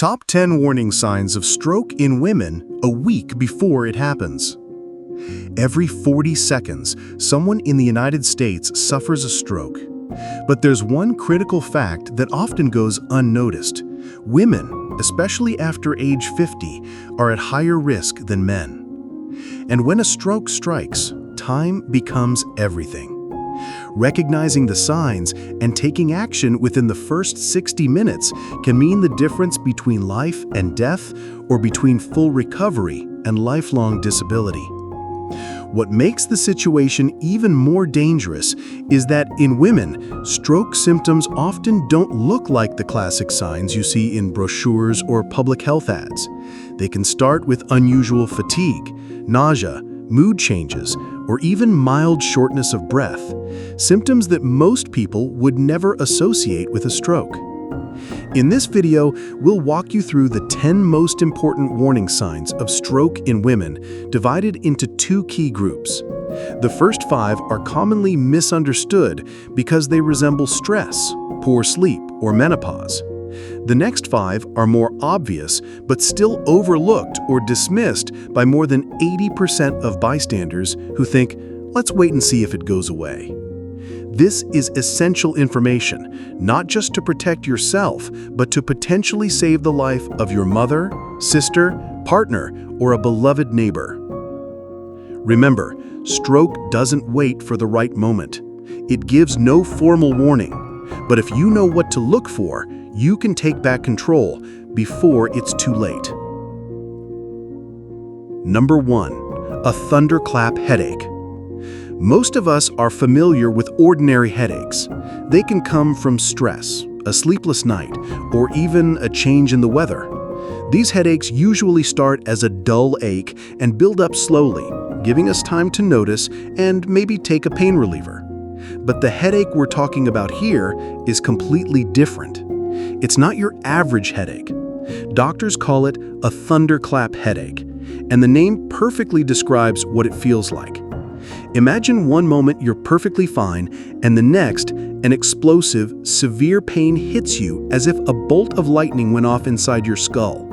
Top 10 warning signs of stroke in women a week before it happens. Every 40 seconds, someone in the United States suffers a stroke. But there's one critical fact that often goes unnoticed. Women, especially after age 50, are at higher risk than men. And when a stroke strikes, time becomes everything. Recognizing the signs and taking action within the first 60 minutes can mean the difference between life and death or between full recovery and lifelong disability. What makes the situation even more dangerous is that in women, stroke symptoms often don't look like the classic signs you see in brochures or public health ads. They can start with unusual fatigue, nausea, mood changes, or even mild shortness of breath, symptoms that most people would never associate with a stroke. In this video, we'll walk you through the 10 most important warning signs of stroke in women, divided into two key groups. The first 5 are commonly misunderstood because they resemble stress, poor sleep, or menopause. The next 5 are more obvious but still overlooked or dismissed by more than 80% of bystanders who think, let's wait and see if it goes away. This is essential information, not just to protect yourself, but to potentially save the life of your mother, sister, partner, or a beloved neighbor. Remember, stroke doesn't wait for the right moment. It gives no formal warning, but if you know what to look for, you can take back control before it's too late. Number 1, a thunderclap headache. Most of us are familiar with ordinary headaches. They can come from stress, a sleepless night, or even a change in the weather. These headaches usually start as a dull ache and build up slowly, giving us time to notice and maybe take a pain reliever. But the headache we're talking about here is completely different. It's not your average headache. Doctors call it a thunderclap headache, and the name perfectly describes what it feels like. Imagine one moment you're perfectly fine, and the next, an explosive, severe pain hits you as if a bolt of lightning went off inside your skull.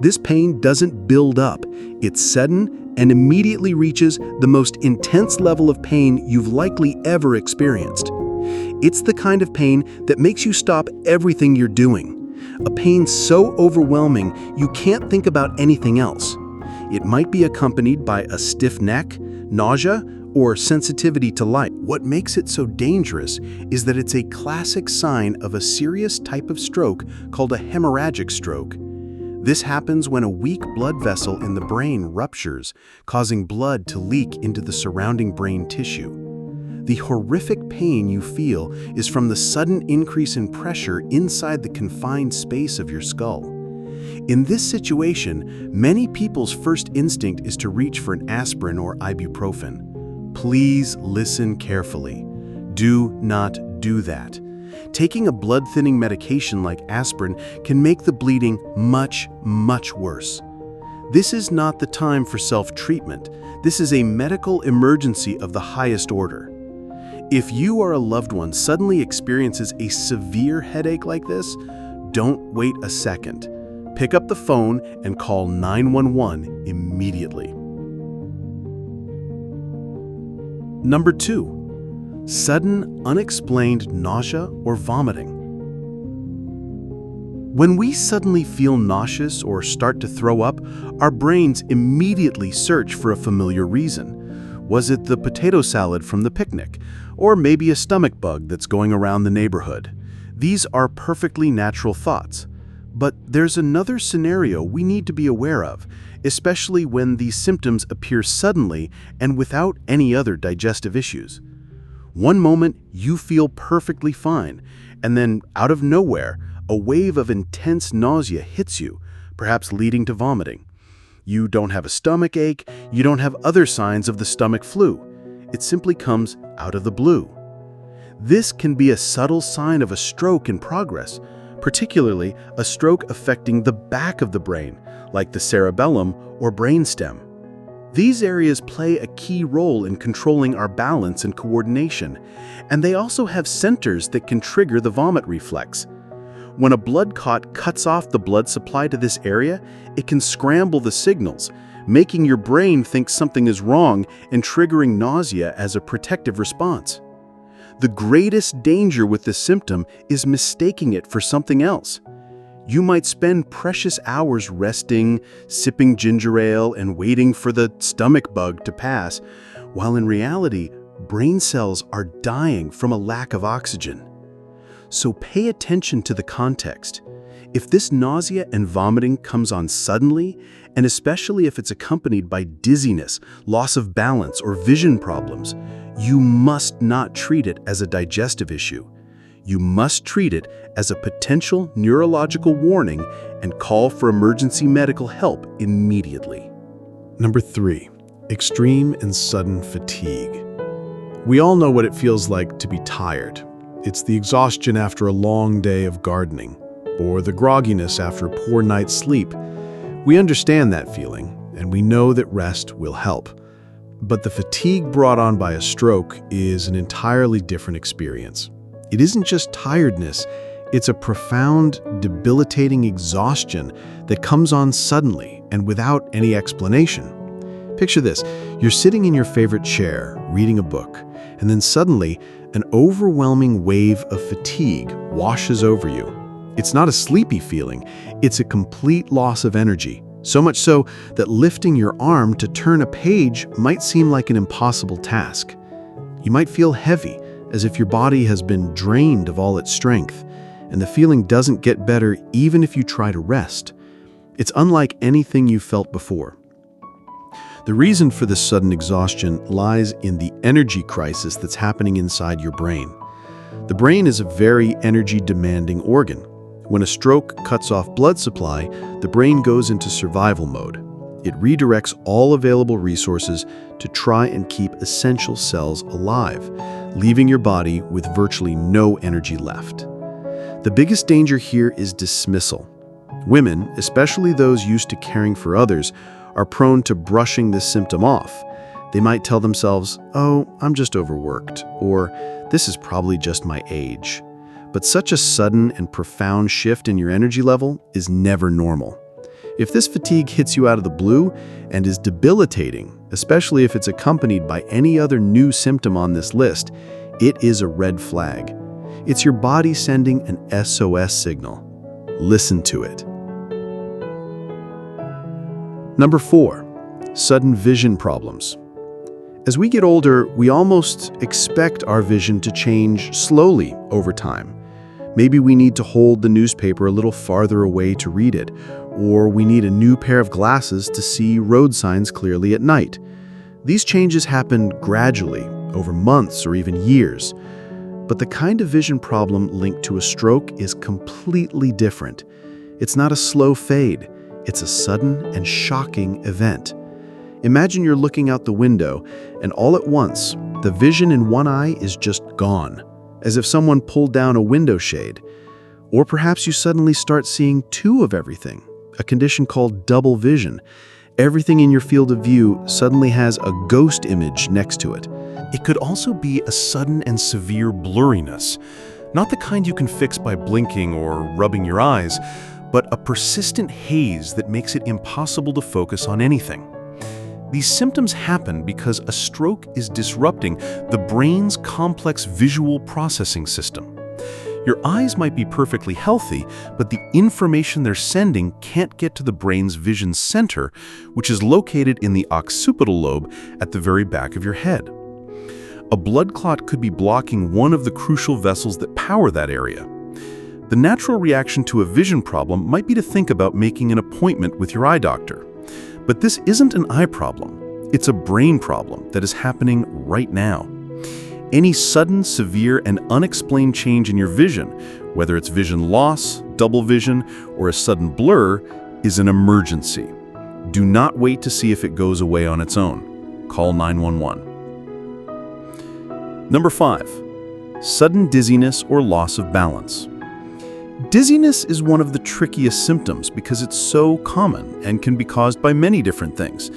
This pain doesn't build up. It's sudden and immediately reaches the most intense level of pain you've likely ever experienced. It's the kind of pain that makes you stop everything you're doing. A pain so overwhelming you can't think about anything else. It might be accompanied by a stiff neck, nausea, or sensitivity to light. What makes it so dangerous is that it's a classic sign of a serious type of stroke called a hemorrhagic stroke. This happens when a weak blood vessel in the brain ruptures, causing blood to leak into the surrounding brain tissue. The horrific pain you feel is from the sudden increase in pressure inside the confined space of your skull. In this situation, many people's first instinct is to reach for an aspirin or ibuprofen. Please listen carefully. Do not do that. Taking a blood-thinning medication like aspirin can make the bleeding much, much worse. This is not the time for self-treatment. This is a medical emergency of the highest order. If you or a loved one suddenly experiences a severe headache like this, don't wait a second. Pick up the phone and call 911 immediately. Number 2, sudden, unexplained nausea or vomiting. When we suddenly feel nauseous or start to throw up, our brains immediately search for a familiar reason. Was it the potato salad from the picnic? Or maybe a stomach bug that's going around the neighborhood? These are perfectly natural thoughts. But there's another scenario we need to be aware of, especially when these symptoms appear suddenly and without any other digestive issues. One moment you feel perfectly fine, and then out of nowhere, a wave of intense nausea hits you, perhaps leading to vomiting. You don't have a stomach ache, you don't have other signs of the stomach flu. It simply comes out of the blue. This can be a subtle sign of a stroke in progress, particularly a stroke affecting the back of the brain, like the cerebellum or brainstem. These areas play a key role in controlling our balance and coordination, and they also have centers that can trigger the vomit reflex. When a blood clot cuts off the blood supply to this area, it can scramble the signals, making your brain think something is wrong and triggering nausea as a protective response. The greatest danger with this symptom is mistaking it for something else. You might spend precious hours resting, sipping ginger ale, and waiting for the stomach bug to pass, while in reality, brain cells are dying from a lack of oxygen. So pay attention to the context. If this nausea and vomiting comes on suddenly, and especially if it's accompanied by dizziness, loss of balance, or vision problems, you must not treat it as a digestive issue. You must treat it as a potential neurological warning and call for emergency medical help immediately. Number 3, extreme and sudden fatigue. We all know what it feels like to be tired. It's the exhaustion after a long day of gardening, or the grogginess after a poor night's sleep. We understand that feeling, and we know that rest will help. But the fatigue brought on by a stroke is an entirely different experience. It isn't just tiredness, it's a profound, debilitating exhaustion that comes on suddenly and without any explanation. Picture this, you're sitting in your favorite chair, reading a book, and then suddenly, an overwhelming wave of fatigue washes over you. It's not a sleepy feeling, it's a complete loss of energy. So much so that lifting your arm to turn a page might seem like an impossible task. You might feel heavy, as if your body has been drained of all its strength, and the feeling doesn't get better even if you try to rest. It's unlike anything you felt before. The reason for this sudden exhaustion lies in the energy crisis that's happening inside your brain. The brain is a very energy-demanding organ. When a stroke cuts off blood supply, the brain goes into survival mode. It redirects all available resources to try and keep essential cells alive, leaving your body with virtually no energy left. The biggest danger here is dismissal. Women, especially those used to caring for others, are prone to brushing this symptom off. They might tell themselves, "Oh, I'm just overworked," or "This is probably just my age." But such a sudden and profound shift in your energy level is never normal. If this fatigue hits you out of the blue and is debilitating, especially if it's accompanied by any other new symptom on this list, it is a red flag. It's your body sending an SOS signal. Listen to it. Number 4, sudden vision problems. As we get older, we almost expect our vision to change slowly over time. Maybe we need to hold the newspaper a little farther away to read it, or we need a new pair of glasses to see road signs clearly at night. These changes happen gradually, over months or even years. But the kind of vision problem linked to a stroke is completely different. It's not a slow fade, it's a sudden and shocking event. Imagine you're looking out the window, and all at once, the vision in one eye is just gone, as if someone pulled down a window shade. Or perhaps you suddenly start seeing two of everything, a condition called double vision. Everything in your field of view suddenly has a ghost image next to it. It could also be a sudden and severe blurriness, not the kind you can fix by blinking or rubbing your eyes, but a persistent haze that makes it impossible to focus on anything. These symptoms happen because a stroke is disrupting the brain's complex visual processing system. Your eyes might be perfectly healthy, but the information they're sending can't get to the brain's vision center, which is located in the occipital lobe at the very back of your head. A blood clot could be blocking one of the crucial vessels that power that area. The natural reaction to a vision problem might be to think about making an appointment with your eye doctor. But this isn't an eye problem. It's a brain problem that is happening right now. Any sudden, severe, and unexplained change in your vision, whether it's vision loss, double vision, or a sudden blur, is an emergency. Do not wait to see if it goes away on its own. Call 911. Number 5, sudden dizziness or loss of balance. Dizziness is one of the trickiest symptoms because it's so common and can be caused by many different things.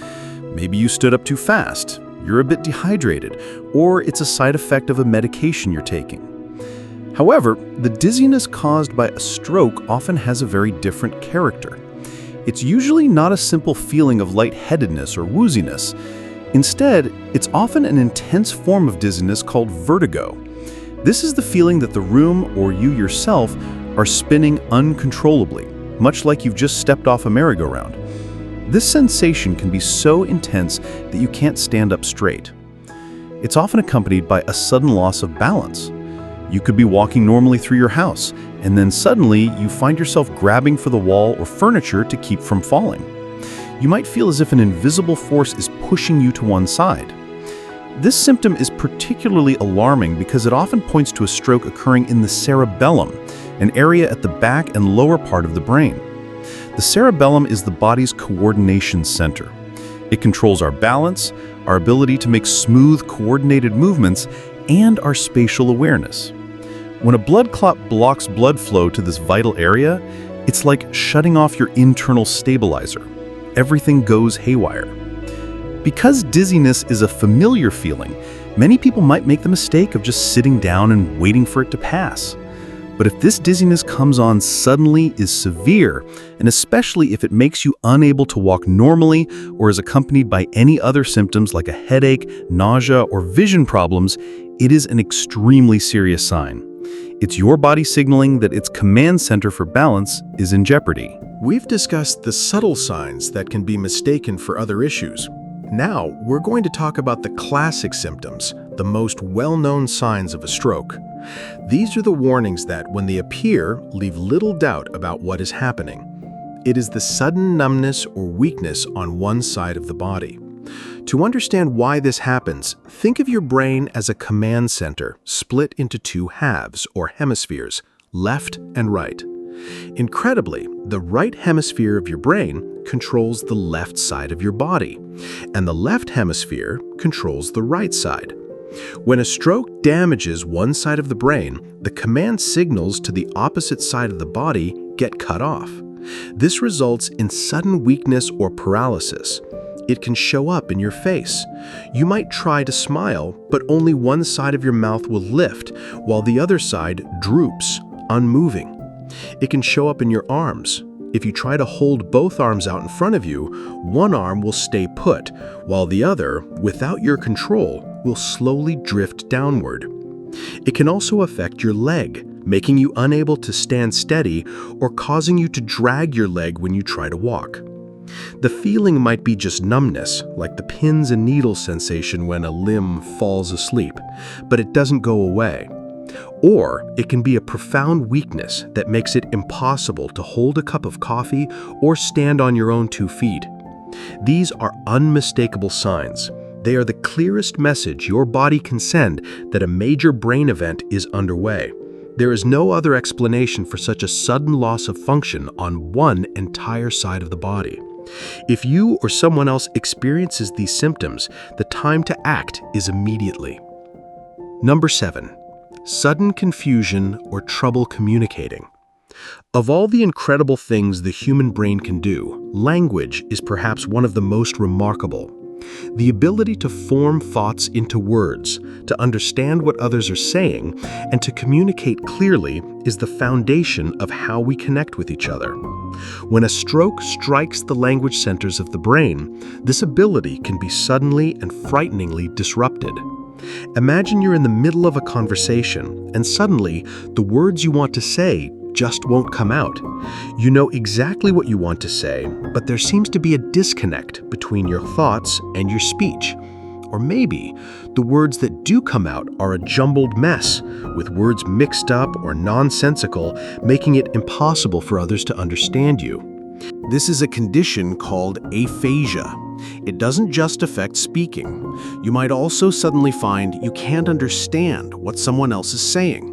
Maybe you stood up too fast, you're a bit dehydrated, or it's a side effect of a medication you're taking. However, the dizziness caused by a stroke often has a very different character. It's usually not a simple feeling of lightheadedness or wooziness. Instead, it's often an intense form of dizziness called vertigo. This is the feeling that the room or you yourself are spinning uncontrollably, much like you've just stepped off a merry-go-round. This sensation can be so intense that you can't stand up straight. It's often accompanied by a sudden loss of balance. You could be walking normally through your house, and then suddenly you find yourself grabbing for the wall or furniture to keep from falling. You might feel as if an invisible force is pushing you to one side. This symptom is particularly alarming because it often points to a stroke occurring in the cerebellum, an area at the back and lower part of the brain. The cerebellum is the body's coordination center. It controls our balance, our ability to make smooth, coordinated movements, and our spatial awareness. When a blood clot blocks blood flow to this vital area, it's like shutting off your internal stabilizer. Everything goes haywire. Because dizziness is a familiar feeling, many people might make the mistake of just sitting down and waiting for it to pass. But if this dizziness comes on suddenly, is severe, and especially if it makes you unable to walk normally or is accompanied by any other symptoms like a headache, nausea, or vision problems, it is an extremely serious sign. It's your body signaling that its command center for balance is in jeopardy. We've discussed the subtle signs that can be mistaken for other issues. Now, we're going to talk about the classic symptoms, the most well-known signs of a stroke. These are the warnings that, when they appear, leave little doubt about what is happening. It is the sudden numbness or weakness on one side of the body. To understand why this happens, think of your brain as a command center split into two halves, or hemispheres, left and right. Incredibly, the right hemisphere of your brain controls the left side of your body, and the left hemisphere controls the right side. When a stroke damages one side of the brain, the command signals to the opposite side of the body get cut off. This results in sudden weakness or paralysis. It can show up in your face. You might try to smile, but only one side of your mouth will lift, while the other side droops, unmoving. It can show up in your arms. If you try to hold both arms out in front of you, one arm will stay put, while the other, without your control, will slowly drift downward. It can also affect your leg, making you unable to stand steady or causing you to drag your leg when you try to walk. The feeling might be just numbness, like the pins and needles sensation when a limb falls asleep, but it doesn't go away. Or it can be a profound weakness that makes it impossible to hold a cup of coffee or stand on your own 2 feet. These are unmistakable signs. They are the clearest message your body can send that a major brain event is underway. There is no other explanation for such a sudden loss of function on one entire side of the body. If you or someone else experiences these symptoms, the time to act is immediately. Number 7. Sudden confusion or trouble communicating. Of all the incredible things the human brain can do, language is perhaps one of the most remarkable. The ability to form thoughts into words, to understand what others are saying, and to communicate clearly is the foundation of how we connect with each other. When a stroke strikes the language centers of the brain, this ability can be suddenly and frighteningly disrupted. Imagine you're in the middle of a conversation, and suddenly the words you want to say just won't come out. You know exactly what you want to say, but there seems to be a disconnect between your thoughts and your speech. Or maybe the words that do come out are a jumbled mess, with words mixed up or nonsensical, making it impossible for others to understand you. This is a condition called aphasia. It doesn't just affect speaking. You might also suddenly find you can't understand what someone else is saying.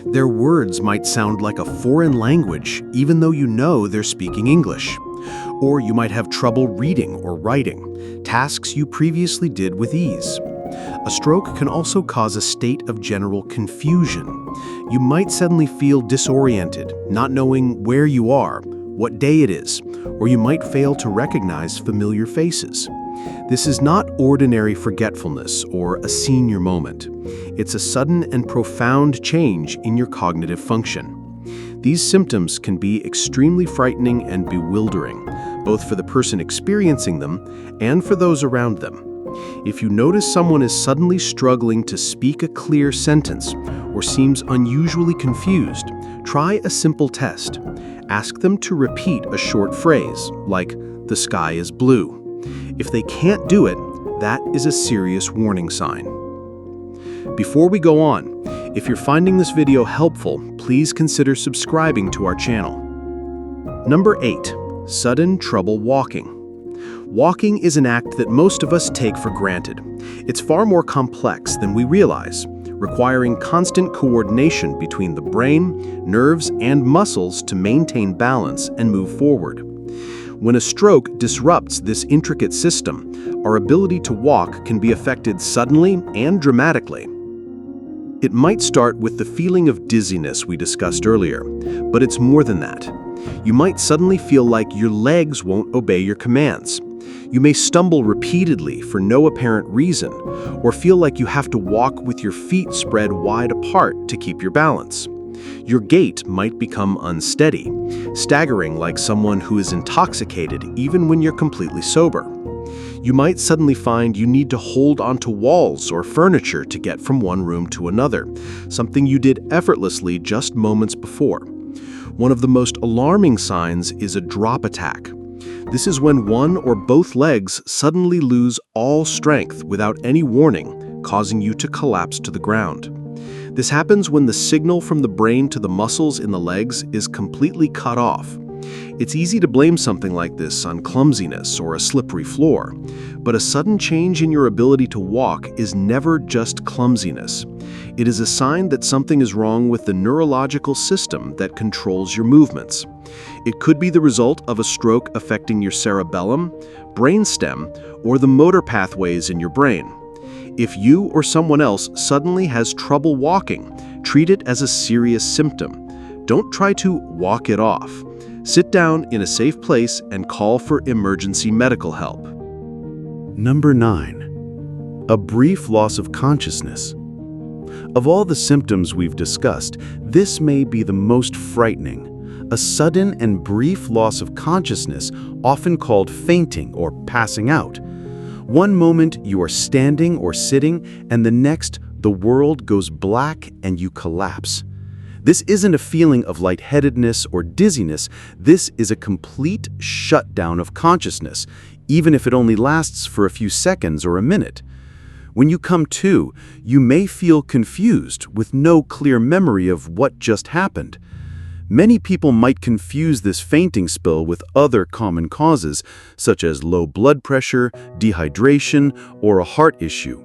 Their words might sound like a foreign language, even though you know they're speaking English. Or you might have trouble reading or writing, tasks you previously did with ease. A stroke can also cause a state of general confusion. You might suddenly feel disoriented, not knowing where you are, what day it is, or you might fail to recognize familiar faces. This is not ordinary forgetfulness or a senior moment. It's a sudden and profound change in your cognitive function. These symptoms can be extremely frightening and bewildering, both for the person experiencing them and for those around them. If you notice someone is suddenly struggling to speak a clear sentence or seems unusually confused, try a simple test. Ask them to repeat a short phrase, like, "The sky is blue." If they can't do it, that is a serious warning sign. Before we go on, if you're finding this video helpful, please consider subscribing to our channel. Number 8. Sudden trouble walking. Walking is an act that most of us take for granted. It's far more complex than we realize, requiring constant coordination between the brain, nerves, and muscles to maintain balance and move forward. When a stroke disrupts this intricate system, our ability to walk can be affected suddenly and dramatically. It might start with the feeling of dizziness we discussed earlier, but it's more than that. You might suddenly feel like your legs won't obey your commands. You may stumble repeatedly for no apparent reason, or feel like you have to walk with your feet spread wide apart to keep your balance. Your gait might become unsteady, staggering like someone who is intoxicated even when you're completely sober. You might suddenly find you need to hold onto walls or furniture to get from one room to another, something you did effortlessly just moments before. One of the most alarming signs is a drop attack. This is when one or both legs suddenly lose all strength without any warning, causing you to collapse to the ground. This happens when the signal from the brain to the muscles in the legs is completely cut off. It's easy to blame something like this on clumsiness or a slippery floor, but a sudden change in your ability to walk is never just clumsiness. It is a sign that something is wrong with the neurological system that controls your movements. It could be the result of a stroke affecting your cerebellum, brainstem, or the motor pathways in your brain. If you or someone else suddenly has trouble walking, treat it as a serious symptom. Don't try to walk it off. Sit down in a safe place and call for emergency medical help. Number 9. A brief loss of consciousness. Of all the symptoms we've discussed, this may be the most frightening. A sudden and brief loss of consciousness, often called fainting or passing out. One moment you are standing or sitting, and the next the world goes black and you collapse. This isn't a feeling of lightheadedness or dizziness. This is a complete shutdown of consciousness, even if it only lasts for a few seconds or a minute. When you come to, you may feel confused with no clear memory of what just happened. Many people might confuse this fainting spell with other common causes, such as low blood pressure, dehydration, or a heart issue.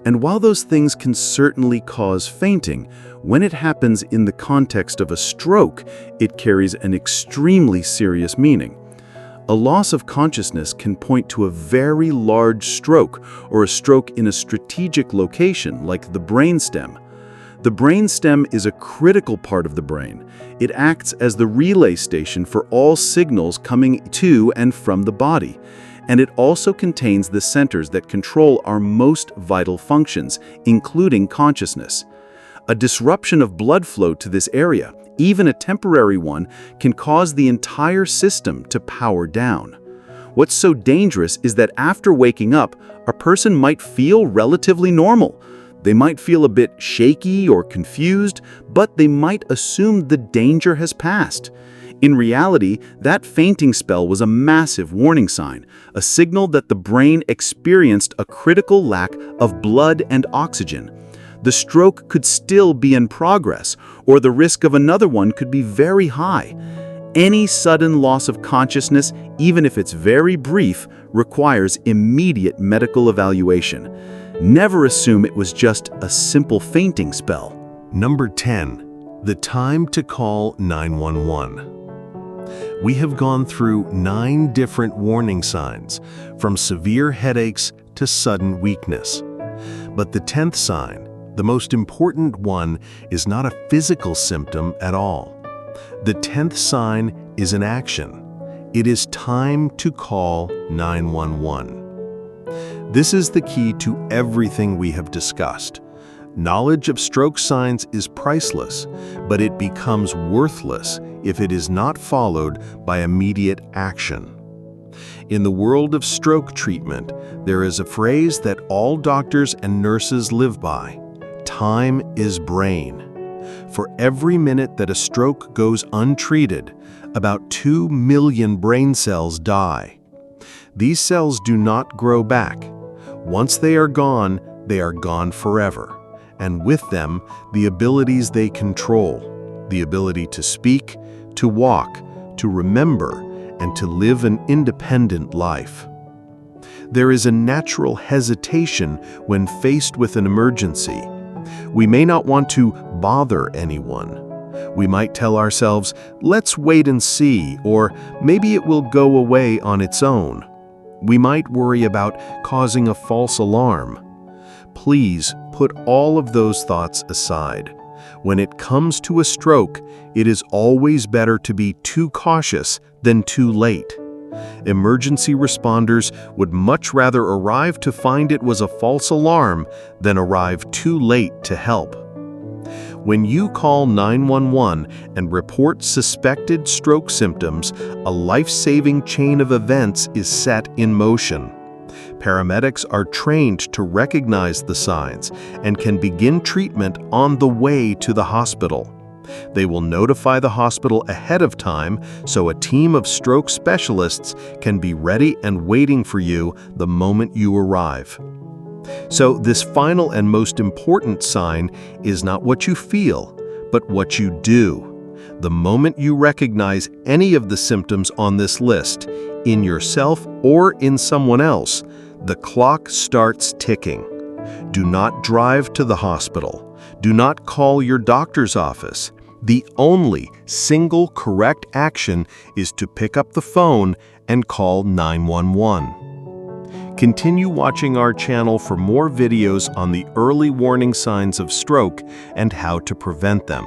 And while those things can certainly cause fainting, when it happens in the context of a stroke, it carries an extremely serious meaning. A loss of consciousness can point to a very large stroke or a stroke in a strategic location like the brainstem. The brainstem is a critical part of the brain. It acts as the relay station for all signals coming to and from the body. And it also contains the centers that control our most vital functions, including consciousness. A disruption of blood flow to this area, even a temporary one, can cause the entire system to power down. What's so dangerous is that after waking up, a person might feel relatively normal. They might feel a bit shaky or confused, but they might assume the danger has passed. In reality, that fainting spell was a massive warning sign, a signal that the brain experienced a critical lack of blood and oxygen. The stroke could still be in progress, or the risk of another one could be very high. Any sudden loss of consciousness, even if it's very brief, requires immediate medical evaluation. Never assume it was just a simple fainting spell. Number 10. The time to call 911. We have gone through 9 different warning signs, from severe headaches to sudden weakness. But the 10th sign, the most important one, is not a physical symptom at all. The 10th sign is an action. It is time to call 911. This is the key to everything we have discussed. Knowledge of stroke signs is priceless, but it becomes worthless if it is not followed by immediate action. In the world of stroke treatment, there is a phrase that all doctors and nurses live by: time is brain. For every minute that a stroke goes untreated, about 2 million brain cells die. These cells do not grow back. Once they are gone forever. And with them, the abilities they control, the ability to speak, to walk, to remember, and to live an independent life. There is a natural hesitation when faced with an emergency. We may not want to bother anyone. We might tell ourselves, let's wait and see, or maybe it will go away on its own. We might worry about causing a false alarm. Please put all of those thoughts aside. When it comes to a stroke, it is always better to be too cautious than too late. Emergency responders would much rather arrive to find it was a false alarm than arrive too late to help. When you call 911 and report suspected stroke symptoms, a life-saving chain of events is set in motion. Paramedics are trained to recognize the signs and can begin treatment on the way to the hospital. They will notify the hospital ahead of time so a team of stroke specialists can be ready and waiting for you the moment you arrive. So this final and most important sign is not what you feel, but what you do. The moment you recognize any of the symptoms on this list, in yourself or in someone else, the clock starts ticking. Do not drive to the hospital. Do not call your doctor's office. The only single correct action is to pick up the phone and call 911. Continue watching our channel for more videos on the early warning signs of stroke and how to prevent them.